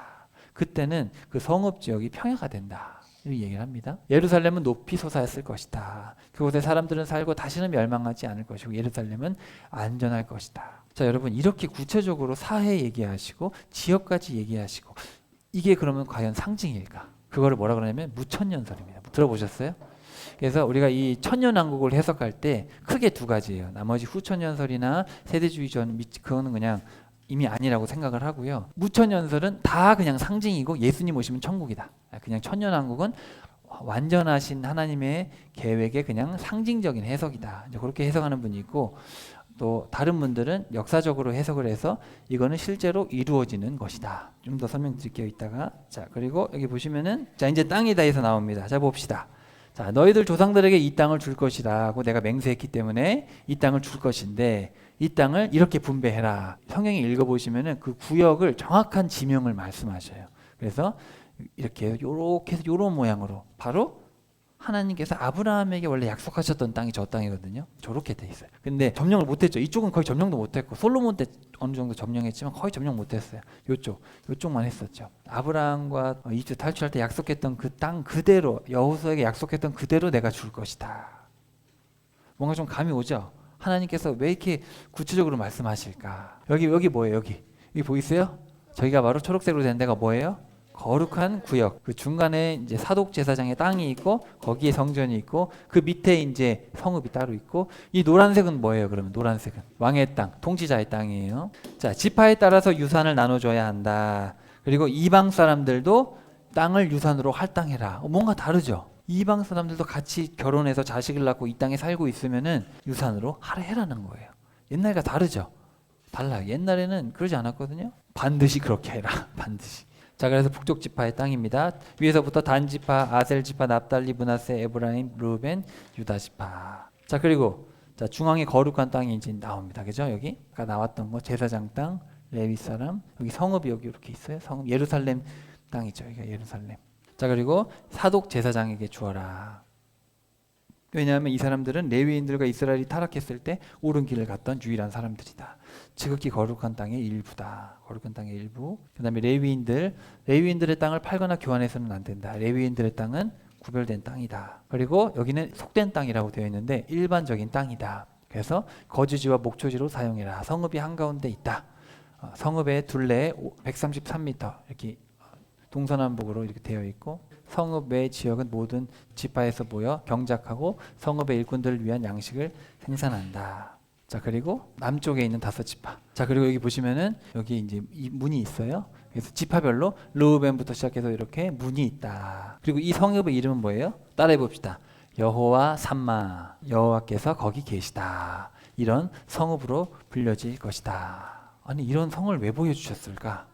그때는 그 성읍 지역이 평야가 된다. 이렇게 얘기를 합니다. 예루살렘은 높이 솟아있을 것이다. 그곳에 사람들은 살고 다시는 멸망하지 않을 것이고 예루살렘은 안전할 것이다. 자, 여러분, 이렇게 구체적으로 사회 얘기하시고 지역까지 얘기하시고, 이게 그러면 과연 상징일까? 그거를 뭐라 그러냐면 무천년설입니다. 들어보셨어요? 그래서 우리가 이 천년왕국을 해석할 때 크게 두 가지예요. 나머지 후천년설이나 세대주의전 그거는 그냥 이미 아니라고 생각을 하고요. 무천년설은 다 그냥 상징이고 예수님 오시면 천국이다. 그냥 천년왕국은 완전하신 하나님의 계획의 그냥 상징적인 해석이다. 이제 그렇게 해석하는 분이 있고, 또 다른 분들은 역사적으로 해석을 해서 이거는 실제로 이루어지는 것이다. 좀 더 설명드릴게요, 이따가. 자, 그리고 여기 보시면은 자, 이제 땅이다에서 나옵니다. 자, 봅시다. 자, 너희들 조상들에게 이 땅을 줄 것이라고 내가 맹세했기 때문에 이 땅을 줄 것인데 이 땅을 이렇게 분배해라. 성경에 읽어보시면은 그 구역을 정확한 지명을 말씀하셔요. 그래서 이렇게 해서 요런 모양으로 바로 하나님께서 아브라함에게 원래 약속하셨던 땅이 저 땅이거든요. 저렇게 돼 있어요. 근데 점령을 못했죠. 이쪽은 거의 점령도 못했고 솔로몬 때 어느 정도 점령했지만 거의 점령 못했어요. 요쪽만 했었죠. 아브라함과 이집트 탈출할 때 약속했던 그 땅 그대로, 여호수아에게 약속했던 그대로 내가 줄 것이다. 뭔가 좀 감이 오죠. 하나님께서 왜 이렇게 구체적으로 말씀하실까? 여기 뭐예요? 여기 보이세요? 저기가 바로 초록색으로 된 데가 뭐예요? 거룩한 구역. 그 중간에 이제 사독 제사장의 땅이 있고 거기에 성전이 있고 그 밑에 이제 성읍이 따로 있고, 이 노란색은 뭐예요? 그러면 노란색은 왕의 땅, 통치자의 땅이에요. 자, 지파에 따라서 유산을 나눠줘야 한다. 그리고 이방 사람들도 땅을 유산으로 할당해라. 뭔가 다르죠. 이방 사람들도 같이 결혼해서 자식을 낳고 이 땅에 살고 있으면은 유산으로 해라는 거예요. 옛날과 다르죠. 달라요. 옛날에는 그러지 않았거든요. 반드시 그렇게 해라. 반드시. 자, 그래서 북쪽 지파의 땅입니다. 위에서부터 단 지파, 아셀 지파, 납달리, 므낫세, 에브라임, 르벤, 유다 지파. 자, 그리고 자, 중앙에 거룩한 땅이 이제 나옵니다. 그죠? 여기 아까 나왔던 거 제사장 땅, 레위 사람, 여기 성읍이 여기 이렇게 있어요. 성읍 예루살렘 땅이죠. 여기가 예루살렘. 자, 그리고 사독 제사장에게 주어라. 왜냐하면 이 사람들은 레위인들과 이스라엘이 타락했을 때 옳은 길을 갔던 유일한 사람들이다. 지극히 거룩한 땅의 일부다. 거룩한 땅의 일부. 그 다음에 레위인들의 땅을 팔거나 교환해서는 안 된다. 레위인들의 땅은 구별된 땅이다. 그리고 여기는 속된 땅이라고 되어 있는데 일반적인 땅이다. 그래서 거주지와 목초지로 사용해라. 성읍이 한가운데 있다. 성읍의 둘레 133m 이렇게 동서남북으로 이렇게 되어 있고, 성읍 외 지역은 모든 지파에서 모여 경작하고 성읍의 일꾼들을 위한 양식을 생산한다. 자, 그리고 남쪽에 있는 5지파. 자, 그리고 여기 보시면은 여기 이제 이 문이 있어요. 그래서 지파별로 르우벤부터 시작해서 이렇게 문이 있다. 그리고 이 성읍의 이름은 뭐예요? 따라해 봅시다. 여호와 삼마, 여호와께서 거기 계시다. 이런 성읍으로 불려질 것이다. 아니, 이런 성을 왜 보여주셨을까?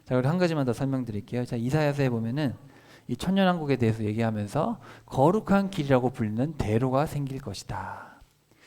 자, 그리고 한 가지만 더 설명드릴게요. 자, 이사야서에 보면은 이 천년왕국에 대해서 얘기하면서 거룩한 길이라고 불리는 대로가 생길 것이다.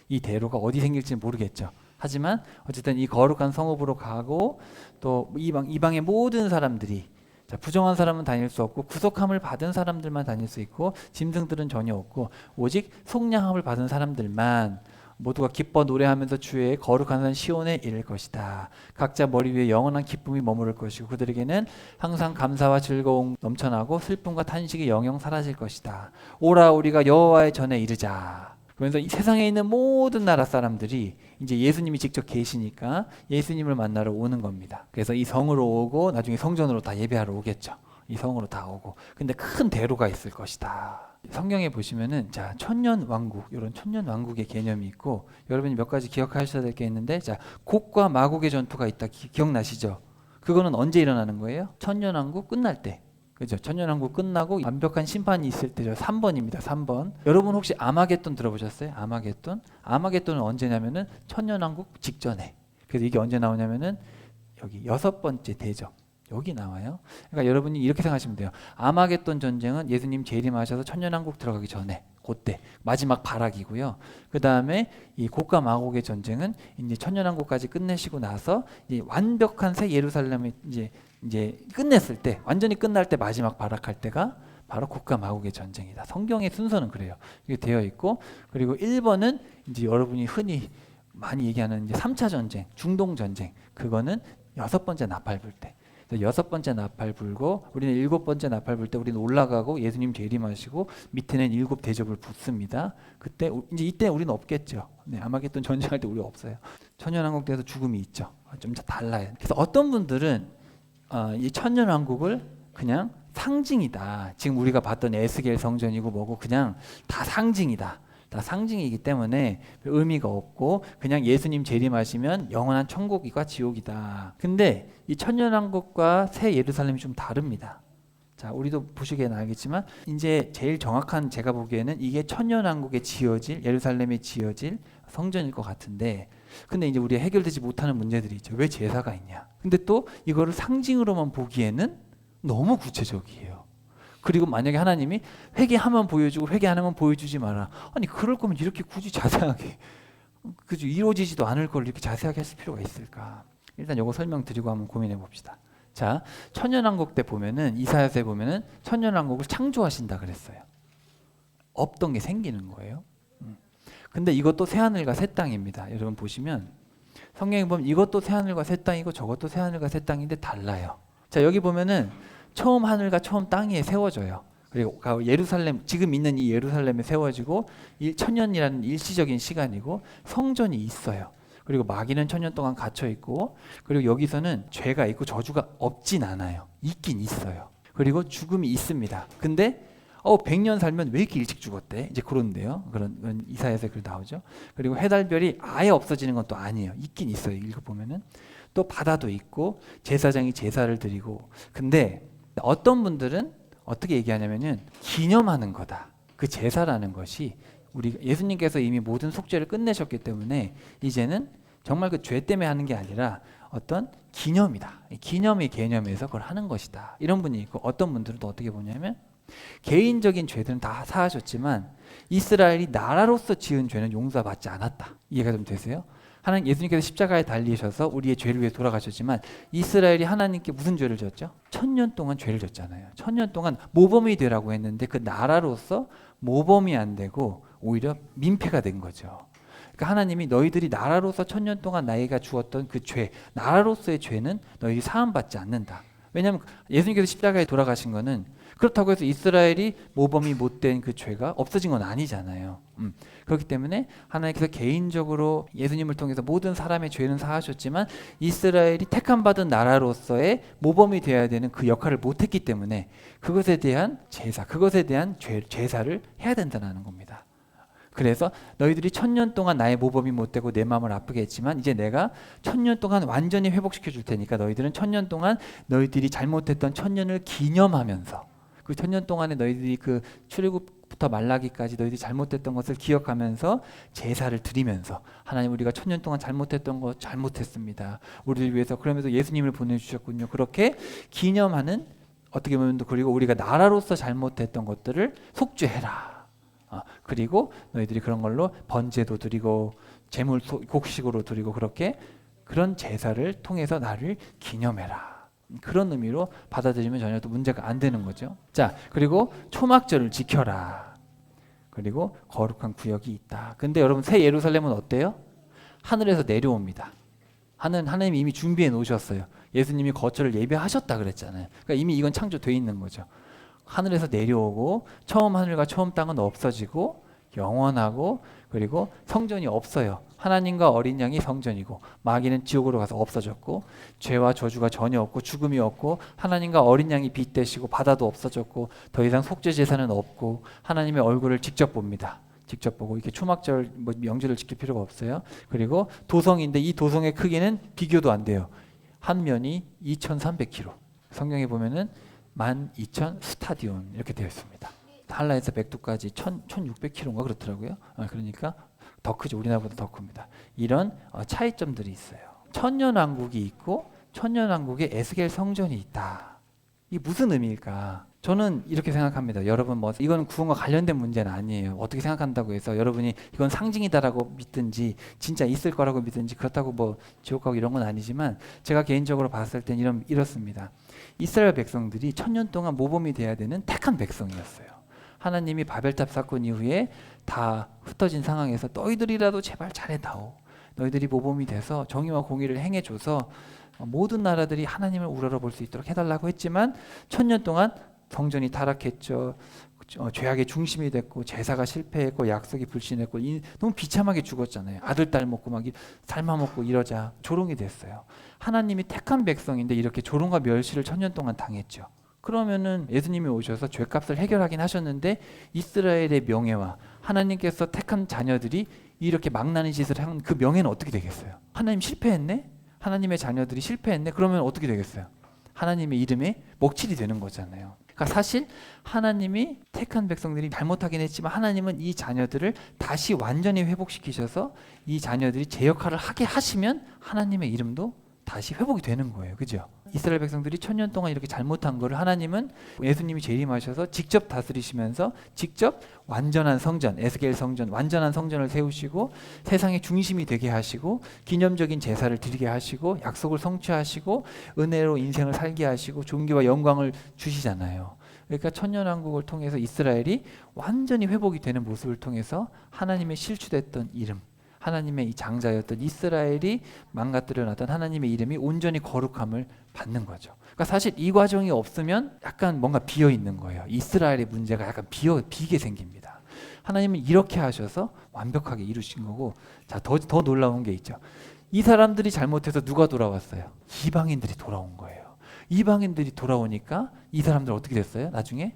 이 대로가 어디 생길지 모르겠죠. 하지만 어쨌든 이 거룩한 성읍으로 가고, 또 이방의 모든 사람들이, 자, 부정한 사람은 다닐 수 없고 구속함을 받은 사람들만 다닐 수 있고 짐승들은 전혀 없고 오직 속량함을 받은 사람들만 모두가 기뻐 노래하면서 주의 거룩한 산 시온에 이를 것이다. 각자 머리 위에 영원한 기쁨이 머무를 것이고 그들에게는 항상 감사와 즐거움 넘쳐나고 슬픔과 탄식이 영영 사라질 것이다. 오라 우리가 여호와의 전에 이르자. 그러면서 이 세상에 있는 모든 나라 사람들이 이제 예수님이 직접 계시니까 예수님을 만나러 오는 겁니다. 그래서 이 성으로 오고 나중에 성전으로 다 예배하러 오겠죠. 이 성으로 다 오고. 근데 큰 대로가 있을 것이다. 성경에 보시면은 자, 천년 왕국, 이런 천년 왕국의 개념이 있고, 여러분이 몇 가지 기억하셔야 될 게 있는데, 자, 곡과 마곡의 전투가 있다. 기억나시죠? 그거는 언제 일어나는 거예요? 천년 왕국 끝날 때. 그죠? 천년 왕국 끝나고 완벽한 심판이 있을 때죠. 3번입니다. 3번. 여러분 혹시 아마겟돈 들어보셨어요? 아마겟돈? 아마겟돈은 언제냐면은 천년 왕국 직전에. 그래서 이게 언제 나오냐면은 여기 6번째 대적. 여기 나와요. 그러니까 여러분이 이렇게 생각하시면 돼요. 아마겟돈 전쟁은 예수님 재림하셔서 천년왕국 들어가기 전에, 그때 마지막 발악이고요. 그 다음에 이 곡과 마곡의 전쟁은 이제 천년왕국까지 끝내시고 나서 이제 완벽한 새 예루살렘을 이제 끝냈을 때, 완전히 끝날 때 마지막 발악할 때가 바로 곡과 마곡의 전쟁이다. 성경의 순서는 그래요. 이게 되어 있고, 그리고 1번은 이제 여러분이 흔히 많이 얘기하는 이제 3차 전쟁, 중동 전쟁. 그거는 6번째 나팔 불 때. 6번째 나팔 불고 우리는 7번째 나팔 불 때 우리는 올라가고 예수님 재림하시고 밑에는 7 대접을 붙습니다. 그때 이제 이때 우리는 없겠죠. 네, 아마겟돈 전쟁할 때 우리 없어요. 천년왕국 때에서 죽음이 있죠. 좀 달라요. 그래서 어떤 분들은 이 천년왕국을 그냥 상징이다. 지금 우리가 봤던 에스겔 성전이고 뭐고 그냥 다 상징이다. 다 상징이기 때문에 의미가 없고 그냥 예수님 재림하시면 영원한 천국이과 지옥이다. 근데 이 천년왕국과 새 예루살렘이 좀 다릅니다. 자, 우리도 보시기에는 알겠지만 이제 제일 정확한 제가 보기에는 이게 천년왕국에 지어질 예루살렘에 지어질 성전일 것 같은데 근데 이제 우리가 해결되지 못하는 문제들이 있죠. 왜 제사가 있냐? 근데 또 이거를 상징으로만 보기에는 너무 구체적이에요. 그리고 만약에 하나님이 회개하면 보여주고 회개 안 하면 보여주지 마라. 아니 그럴 거면 이렇게 굳이 자세하게 그죠? 이루어지지도 않을 걸 이렇게 자세하게 하실 필요가 있을까? 일단 이거 설명드리고 한번 고민해 봅시다. 자, 천년왕국 때 보면은 이사야서에 보면은 천년왕국을 창조하신다 그랬어요. 없던 게 생기는 거예요. 근데 이것도 새하늘과 새 땅입니다. 여러분 보시면 성경에 보면 이것도 새하늘과 새 땅이고 저것도 새하늘과 새 땅인데 달라요. 자, 여기 보면은 처음 하늘과 처음 땅이 세워져요. 그리고 예루살렘 지금 있는 이 예루살렘에 세워지고 천년이라는 일시적인 시간이고 성전이 있어요. 그리고 마귀는 천년 동안 갇혀 있고 그리고 여기서는 죄가 있고 저주가 없진 않아요. 있긴 있어요. 그리고 죽음이 있습니다. 근데 100년 살면 왜 이렇게 일찍 죽었대? 이제 그런데요. 그런 이사야서에 글 나오죠. 그리고 해달별이 아예 없어지는 건 또 아니에요. 있긴 있어요. 읽어보면은 또 바다도 있고 제사장이 제사를 드리고 근데 어떤 분들은 어떻게 얘기하냐면은 기념하는 거다. 그 제사라는 것이 우리 예수님께서 이미 모든 속죄를 끝내셨기 때문에 이제는 정말 그 죄 때문에 하는 게 아니라 어떤 기념이다. 기념의 개념에서 그걸 하는 것이다. 이런 분이 있고 어떤 분들은 또 어떻게 보냐면 개인적인 죄들은 다 사하셨지만 이스라엘이 나라로서 지은 죄는 용서받지 않았다. 이해가 좀 되세요? 하나님 예수님께서 십자가에 달리셔서 우리의 죄를 위해 돌아가셨지만 이스라엘이 하나님께 무슨 죄를 졌죠? 1000년 동안 죄를 졌잖아요. 1000년 동안 모범이 되라고 했는데 그 나라로서 모범이 안 되고 오히려 민폐가 된 거죠. 그러니까 하나님이 너희들이 나라로서 1000년 동안 나에게 주었던 그 죄, 나라로서의 죄는 너희들이 사함받지 않는다. 왜냐하면 예수님께서 십자가에 돌아가신 거는 그렇다고 해서 이스라엘이 모범이 못된 그 죄가 없어진 건 아니잖아요. 그렇기 때문에 하나님께서 개인적으로 예수님을 통해서 모든 사람의 죄는 사하셨지만 이스라엘이 택함받은 나라로서의 모범이 되어야 되는 그 역할을 못했기 때문에 그것에 대한 제사, 그것에 대한 제사를 해야 된다는 겁니다. 그래서 너희들이 1000년 동안 나의 모범이 못되고 내 마음을 아프게 했지만 이제 내가 1000년 동안 완전히 회복시켜 줄 테니까 너희들은 1000년 동안 너희들이 잘못했던 1000년을 기념하면서 그 1000년 동안에 너희들이 그 출애굽부터 말라기까지 너희들이 잘못했던 것을 기억하면서 제사를 드리면서 하나님 우리가 1000년 동안 잘못했던 거 잘못했습니다. 우리를 위해서 그러면서 예수님을 보내주셨군요. 그렇게 기념하는 어떻게 보면 그리고 우리가 나라로서 잘못했던 것들을 속죄해라. 그리고 너희들이 그런 걸로 번제도 드리고 제물 곡식으로 드리고 그렇게 그런 제사를 통해서 나를 기념해라. 그런 의미로 받아들이면 전혀 또 문제가 안 되는 거죠. 자, 그리고 초막절을 지켜라. 그리고 거룩한 구역이 있다. 근데 여러분 새 예루살렘은 어때요? 하늘에서 내려옵니다. 하나님이 이미 준비해 놓으셨어요. 예수님이 거처를 예배하셨다 그랬잖아요. 그러니까 이미 이건 창조되어 있는 거죠. 하늘에서 내려오고 처음 하늘과 처음 땅은 없어지고 영원하고 그리고 성전이 없어요. 하나님과 어린 양이 성전이고 마귀는 지옥으로 가서 없어졌고 죄와 저주가 전혀 없고 죽음이 없고 하나님과 어린 양이 빛 되시고 바다도 없어졌고 더 이상 속죄 제사는 없고 하나님의 얼굴을 직접 봅니다. 직접 보고 이렇게 초막절 명절을 지킬 필요가 없어요. 그리고 도성인데 이 도성의 크기는 비교도 안 돼요. 한 면이 2300km. 성경에 보면은 12,000 스타디온 이렇게 되어 있습니다. 한라에서 백두까지 1600km인가 그렇더라고요. 그러니까 더 크죠. 우리나라보다 더 큽니다. 이런 차이점들이 있어요. 천년왕국이 있고 천년왕국에 에스겔 성전이 있다. 이게 무슨 의미일까? 저는 이렇게 생각합니다. 여러분 이건 구원과 관련된 문제는 아니에요. 어떻게 생각한다고 해서 여러분이 이건 상징이다라고 믿든지 진짜 있을 거라고 믿든지 그렇다고 지옥 가고 이런 건 아니지만 제가 개인적으로 봤을 땐 이렇습니다. 이스라엘 백성들이 1000년 동안 모범이 돼야 되는 택한 백성이었어요. 하나님이 바벨탑 사건 이후에 다 흩어진 상황에서 너희들이라도 제발 잘해다오. 너희들이 모범이 돼서 정의와 공의를 행해줘서 모든 나라들이 하나님을 우러러볼 수 있도록 해달라고 했지만 1000년 동안 성전이 타락했죠. 죄악의 중심이 됐고 제사가 실패했고 약속이 불신했고 너무 비참하게 죽었잖아요. 아들 딸 먹고 막 삶아먹고 이러자 조롱이 됐어요. 하나님이 택한 백성인데 이렇게 조롱과 멸시를 1000년 동안 당했죠. 그러면은 예수님이 오셔서 죄값을 해결하긴 하셨는데 이스라엘의 명예와 하나님께서 택한 자녀들이 이렇게 망나니 짓을 한 그 명예는 어떻게 되겠어요? 하나님 실패했네? 하나님의 자녀들이 실패했네? 그러면 어떻게 되겠어요? 하나님의 이름에 먹칠이 되는 거잖아요. 그러니까 사실 하나님이 택한 백성들이 잘못하긴 했지만 하나님은 이 자녀들을 다시 완전히 회복시키셔서 이 자녀들이 제 역할을 하게 하시면 하나님의 이름도 다시 회복이 되는 거예요. 그죠? 이스라엘 백성들이 1000년 동안 이렇게 잘못한 거를 하나님은 예수님이 재림하셔서 직접 다스리시면서 직접 완전한 성전, 에스겔 성전, 완전한 성전을 세우시고 세상의 중심이 되게 하시고 기념적인 제사를 드리게 하시고 약속을 성취하시고 은혜로 인생을 살게 하시고 존귀와 영광을 주시잖아요. 그러니까 천년왕국을 통해서 이스라엘이 완전히 회복이 되는 모습을 통해서 하나님의 실추됐던 이름, 하나님의 이 장자였던 이스라엘이 망가뜨려놨던 하나님의 이름이 온전히 거룩함을 받는 거죠. 그러니까 사실 이 과정이 없으면 약간 뭔가 비어 있는 거예요. 이스라엘의 문제가 약간 비게 생깁니다. 하나님은 이렇게 하셔서 완벽하게 이루신 거고, 자, 더 놀라운 게 있죠. 이 사람들이 잘못해서 누가 돌아왔어요? 이방인들이 돌아온 거예요. 이방인들이 돌아오니까 이 사람들 어떻게 됐어요? 나중에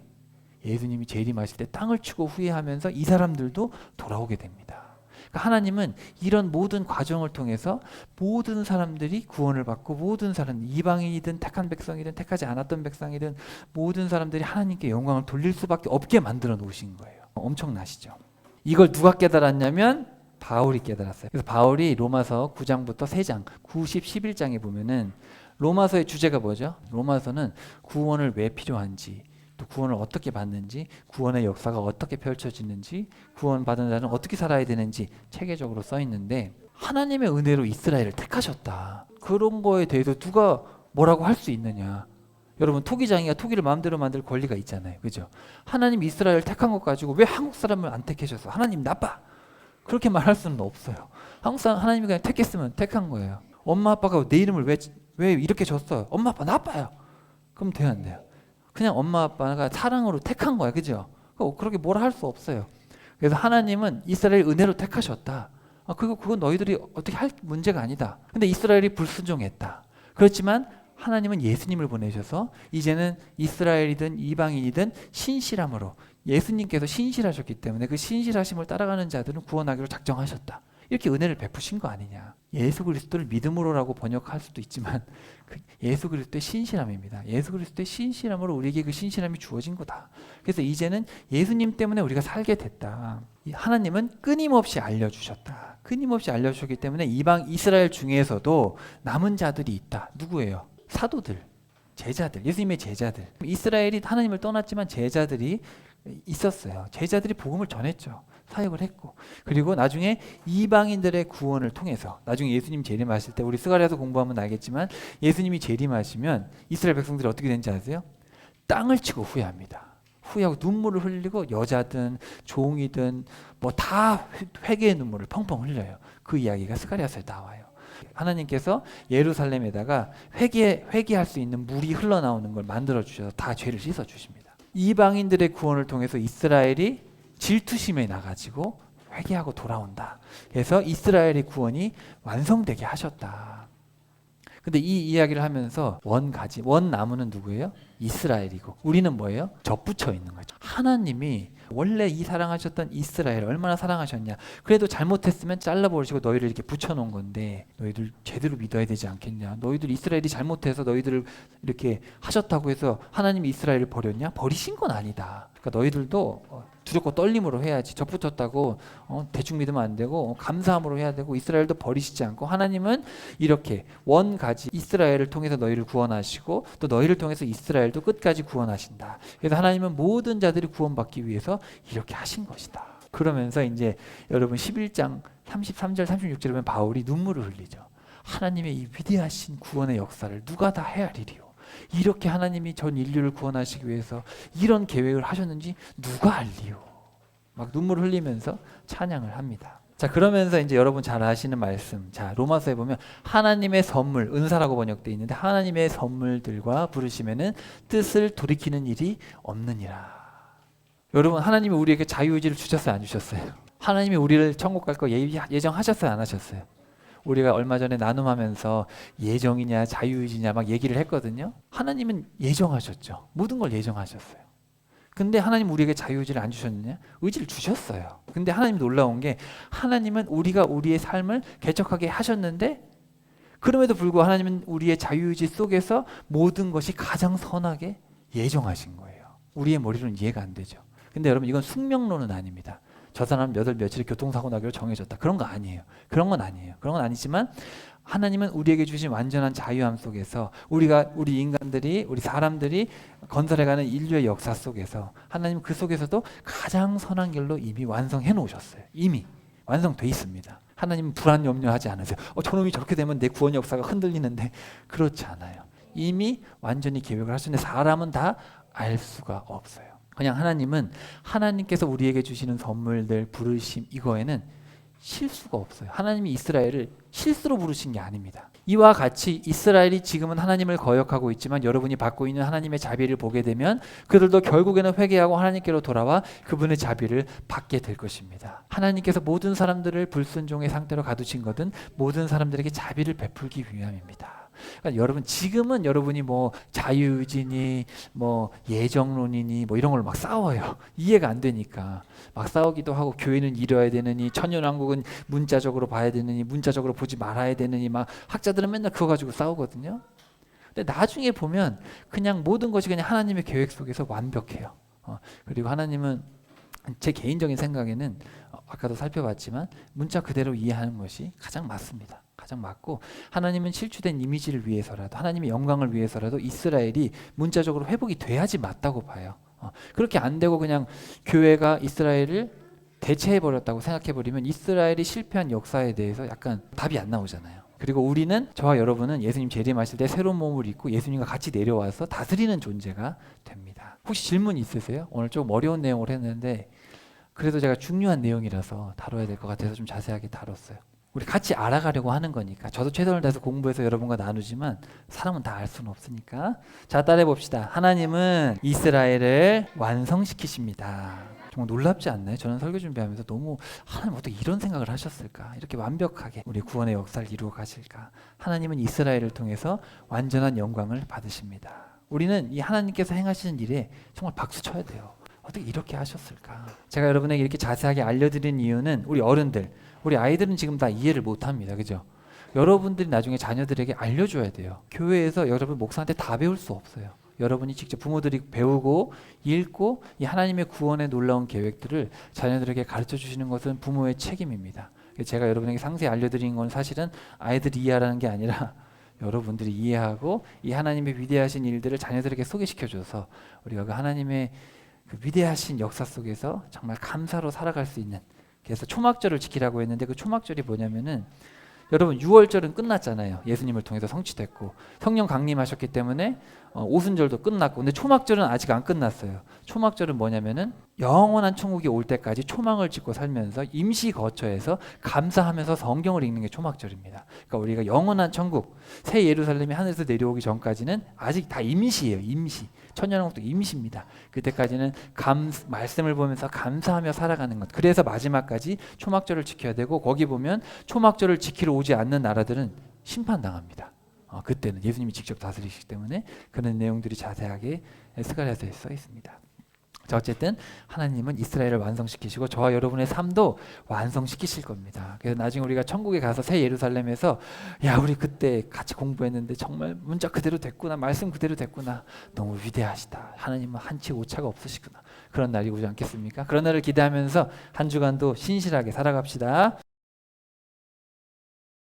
예수님이 재림하실 때 땅을 치고 후회하면서 이 사람들도 돌아오게 됩니다. 하나님은 이런 모든 과정을 통해서 모든 사람들이 구원을 받고 모든 사람, 이방인이든 택한 백성이든 택하지 않았던 백성이든 모든 사람들이 하나님께 영광을 돌릴 수밖에 없게 만들어 놓으신 거예요. 엄청나시죠? 이걸 누가 깨달았냐면 바울이 깨달았어요. 그래서 바울이 로마서 9장부터 3장, 90, 11장에 보면은 로마서의 주제가 뭐죠? 로마서는 구원을 왜 필요한지, 또 구원을 어떻게 받는지, 구원의 역사가 어떻게 펼쳐지는지, 구원받은 자는 어떻게 살아야 되는지 체계적으로 써 있는데, 하나님의 은혜로 이스라엘을 택하셨다. 그런 거에 대해서 누가 뭐라고 할 수 있느냐? 여러분, 토기장이가 토기를 마음대로 만들 권리가 있잖아요. 그죠? 하나님 이스라엘 택한 것 가지고 왜 한국 사람을 안 택하셨어? 하나님 나빠. 그렇게 말할 수는 없어요. 한국 사람 하나님이 그냥 택했으면 택한 거예요. 엄마 아빠가 내 이름을 왜 이렇게 줬어요? 엄마 아빠 나빠요. 그럼 돼요, 안 돼요? 그냥 엄마 아빠가 사랑으로 택한 거야. 그죠? 그렇게 뭐라 할 수 없어요. 그래서 하나님은 이스라엘 은혜로 택하셨다. 그건 너희들이 어떻게 할 문제가 아니다. 근데 이스라엘이 불순종했다. 그렇지만 하나님은 예수님을 보내셔서 이제는 이스라엘이든 이방인이든 신실함으로, 예수님께서 신실하셨기 때문에 그 신실하심을 따라가는 자들은 구원하기로 작정하셨다. 이렇게 은혜를 베푸신 거 아니냐. 예수 그리스도를 믿음으로라고 번역할 수도 있지만 예수 그리스도의 신실함입니다. 예수 그리스도의 신실함으로 우리에게 그 신실함이 주어진 거다. 그래서 이제는 예수님 때문에 우리가 살게 됐다. 하나님은 끊임없이 알려주셨다. 끊임없이 알려주셨기 때문에 이방 이스라엘 중에서도 남은 자들이 있다. 누구예요? 사도들, 제자들, 예수님의 제자들. 이스라엘이 하나님을 떠났지만 제자들이 있었어요. 제자들이 복음을 전했죠. 사역을 했고, 그리고 나중에 이방인들의 구원을 통해서 나중에 예수님 재림하실 때, 우리 스가랴서 공부하면 알겠지만 예수님이 재림하시면 이스라엘 백성들이 어떻게 되는지 아세요? 땅을 치고 후회합니다. 후회하고 눈물을 흘리고 여자든 종이든 뭐 다 회개의 눈물을 펑펑 흘려요. 그 이야기가 스가랴서에 나와요. 하나님께서 예루살렘에다가 회개할 수 있는 물이 흘러나오는 걸 만들어 주셔서 다 죄를 씻어 주십니다. 이방인들의 구원을 통해서 이스라엘이 질투심에 나가지고 회개하고 돌아온다. 그래서 이스라엘의 구원이 완성되게 하셨다. 근데 이 이야기를 하면서 원나무는 누구예요? 이스라엘이고, 우리는 뭐예요? 접붙여 있는 거죠. 하나님이 원래 이 사랑하셨던 이스라엘 얼마나 사랑하셨냐. 그래도 잘못했으면 잘라버리시고 너희를 이렇게 붙여놓은 건데 너희들 제대로 믿어야 되지 않겠냐. 너희들 이스라엘이 잘못해서 너희들을 이렇게 하셨다고 해서 하나님이 이스라엘을 버렸냐? 버리신 건 아니다. 그러니까 너희들도 두렵고 떨림으로 해야지. 접붙였다고 대충 믿으면 안 되고 감사함으로 해야 되고, 이스라엘도 버리시지 않고 하나님은 이렇게 원가지 이스라엘을 통해서 너희를 구원하시고 또 너희를 통해서 이스라엘도 끝까지 구원하신다. 그래서 하나님은 모든 자들이 구원받기 위해서 이렇게 하신 것이다. 그러면서 이제 여러분 11장 33절 36절에 보면 바울이 눈물을 흘리죠. 하나님의 이 위대하신 구원의 역사를 누가 다 헤아리리요. 이렇게 하나님이 전 인류를 구원하시기 위해서 이런 계획을 하셨는지 누가 알리요. 막 눈물을 흘리면서 찬양을 합니다. 자, 그러면서 이제 여러분 잘 아시는 말씀. 자, 로마서에 보면 하나님의 선물, 은사라고 번역되어 있는데 하나님의 선물들과 부르시면은 뜻을 돌이키는 일이 없느니라. 여러분, 하나님이 우리에게 자유의지를 주셨어요, 안 주셨어요? 하나님이 우리를 천국 갈 거 예정하셨어요, 안 하셨어요? 우리가 얼마 전에 나눔하면서 예정이냐 자유의지냐 막 얘기를 했거든요. 하나님은 예정하셨죠. 모든 걸 예정하셨어요. 근데 하나님 우리에게 자유의지를 안 주셨느냐? 의지를 주셨어요. 근데 하나님 놀라운 게 하나님은 우리가 우리의 삶을 개척하게 하셨는데 그럼에도 불구하고 하나님은 우리의 자유의지 속에서 모든 것이 가장 선하게 예정하신 거예요. 우리의 머리로는 이해가 안 되죠. 근데 여러분 이건 숙명론은 아닙니다. 저 사람 몇 월 며칠에 교통사고 나기로 정해졌다. 그런 거 아니에요. 그런 건 아니에요. 그런 건 아니지만 하나님은 우리에게 주신 완전한 자유함 속에서 우리 인간들이 우리 사람들이 건설해가는 인류의 역사 속에서 하나님 그 속에서도 가장 선한 길로 이미 완성해 놓으셨어요. 이미 완성돼 있습니다. 하나님은 불안 염려하지 않으세요. 저놈이 저렇게 되면 내 구원 역사가 흔들리는데 그렇지 않아요. 이미 완전히 계획을 하시는데 사람은 다 알 수가 없어요. 그냥 하나님은 하나님께서 우리에게 주시는 선물들 부르심 이거에는 실수가 없어요. 하나님이 이스라엘을 실수로 부르신 게 아닙니다. 이와 같이 이스라엘이 지금은 하나님을 거역하고 있지만 여러분이 받고 있는 하나님의 자비를 보게 되면 그들도 결국에는 회개하고 하나님께로 돌아와 그분의 자비를 받게 될 것입니다. 하나님께서 모든 사람들을 불순종의 상태로 가두신 것은 모든 사람들에게 자비를 베풀기 위함입니다. 그러니까 여러분 지금은 여러분이 뭐 자유의지니 뭐 예정론이니 뭐 이런 걸 막 싸워요. 이해가 안 되니까 막 싸우기도 하고 교회는 이뤄야 되느니 천년왕국은 문자적으로 봐야 되느니 문자적으로 보지 말아야 되느니 막 학자들은 맨날 그거 가지고 싸우거든요. 근데 나중에 보면 그냥 모든 것이 그냥 하나님의 계획 속에서 완벽해요. 그리고 하나님은 제 개인적인 생각에는 아까도 살펴봤지만 문자 그대로 이해하는 것이 가장 맞습니다. 가장 맞고 하나님은 실추된 이미지를 위해서라도 하나님의 영광을 위해서라도 이스라엘이 문자적으로 회복이 돼야지 맞다고 봐요. 그렇게 안 되고 그냥 교회가 이스라엘을 대체해버렸다고 생각해버리면 이스라엘이 실패한 역사에 대해서 약간 답이 안 나오잖아요. 그리고 우리는 저와 여러분은 예수님 재림하실 때 새로운 몸을 입고 예수님과 같이 내려와서 다스리는 존재가 됩니다. 혹시 질문 있으세요? 오늘 좀 어려운 내용을 했는데 그래도 제가 중요한 내용이라서 다뤄야 될 것 같아서 좀 자세하게 다뤘어요. 우리 같이 알아가려고 하는 거니까 저도 최선을 다해서 공부해서 여러분과 나누지만 사람은 다 알 수는 없으니까 자 따라해 봅시다. 하나님은 이스라엘을 완성시키십니다. 정말 놀랍지 않나요? 저는 설교 준비하면서 너무 하나님 어떻게 이런 생각을 하셨을까? 이렇게 완벽하게 우리 구원의 역사를 이루어 가실까? 하나님은 이스라엘을 통해서 완전한 영광을 받으십니다. 우리는 이 하나님께서 행하시는 일에 정말 박수 쳐야 돼요. 어떻게 이렇게 하셨을까? 제가 여러분에게 이렇게 자세하게 알려드린 이유는 우리 어른들, 우리 아이들은 지금 다 이해를 못합니다. 그죠? 여러분들이 나중에 자녀들에게 알려줘야 돼요. 교회에서 여러분 목사한테 다 배울 수 없어요. 여러분이 직접 부모들이 배우고 읽고 이 하나님의 구원의 놀라운 계획들을 자녀들에게 가르쳐 주시는 것은 부모의 책임입니다. 제가 여러분에게 상세히 알려드린 건 사실은 아이들이 이해하라는 게 아니라 여러분들이 이해하고 이 하나님의 위대하신 일들을 자녀들에게 소개시켜줘서 우리가 그 하나님의 그 위대하신 역사 속에서 정말 감사로 살아갈 수 있는 그래서 초막절을 지키라고 했는데 그 초막절이 뭐냐면은 여러분 6월절은 끝났잖아요. 예수님을 통해서 성취됐고 성령 강림하셨기 때문에 오순절도 끝났고 근데 초막절은 아직 안 끝났어요. 초막절은 뭐냐면은 영원한 천국이 올 때까지 초막을 짓고 살면서 임시 거처에서 감사하면서 성경을 읽는 게 초막절입니다. 그러니까 우리가 영원한 천국 새 예루살렘이 하늘에서 내려오기 전까지는 아직 다 임시예요. 임시. 천년왕국도 임시입니다. 그때까지는 말씀을 보면서 감사하며 살아가는 것. 그래서 마지막까지 초막절을 지켜야 되고 거기 보면 초막절을 지키러 오지 않는 나라들은 심판당합니다. 그때는 예수님이 직접 다스리시기 때문에 그런 내용들이 자세하게 스가랴서에 써 있습니다. 자, 어쨌든 하나님은 이스라엘을 완성시키시고 저와 여러분의 삶도 완성시키실 겁니다. 그래서 나중에 우리가 천국에 가서 새 예루살렘에서 야 우리 그때 같이 공부했는데 정말 문자 그대로 됐구나 말씀 그대로 됐구나 너무 위대하시다 하나님은 한치 오차가 없으시구나 그런 날이 오지 않겠습니까? 그런 날을 기대하면서 한 주간도 신실하게 살아갑시다.